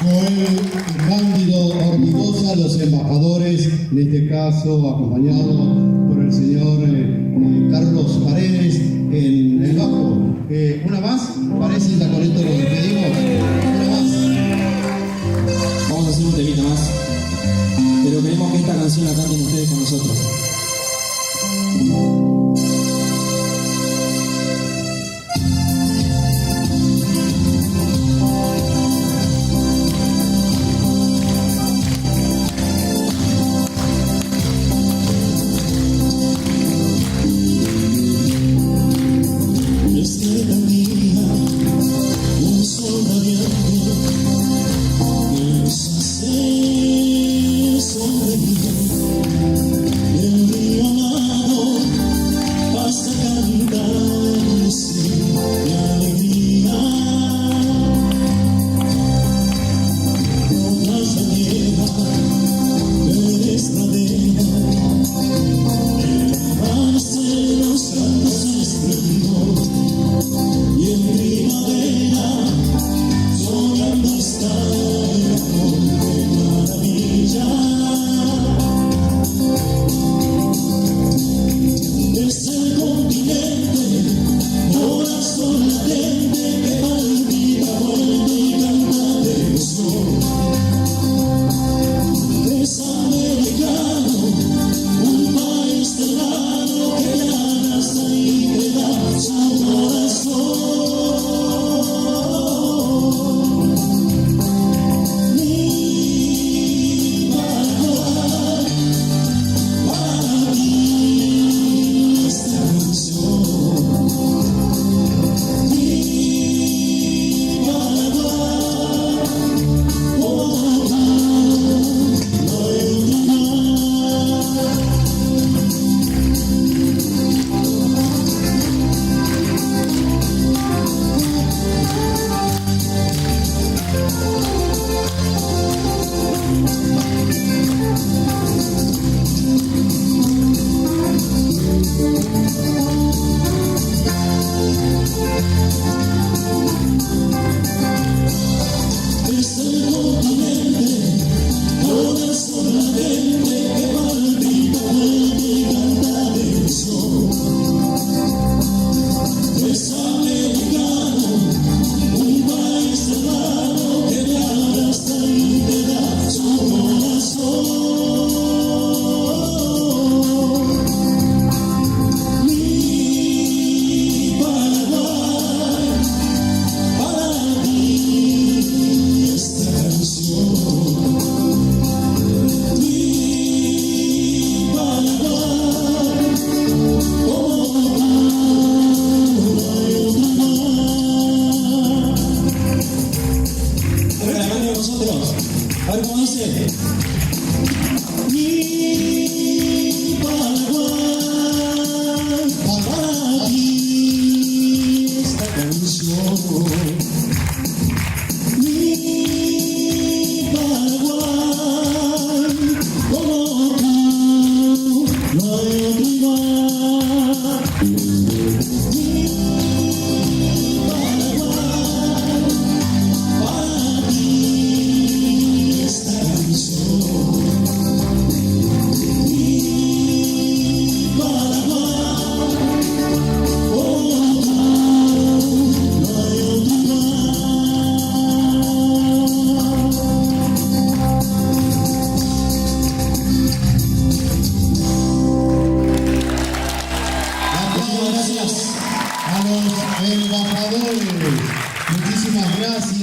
Joel Cándido Ortigosa, los embajadores, en este caso acompañado por el señor Carlos Paredes en el bajo. Una más, parece ya con esto lo despedimos. Una más. Vamos a hacer un temita más, pero queremos que esta canción la canten ustedes con nosotros. A ver cómo dice. Mi Paraguay, para ti esta canción. Mi Paraguay, como tú, no hay otro igual. A los embajadores, muchísimas gracias.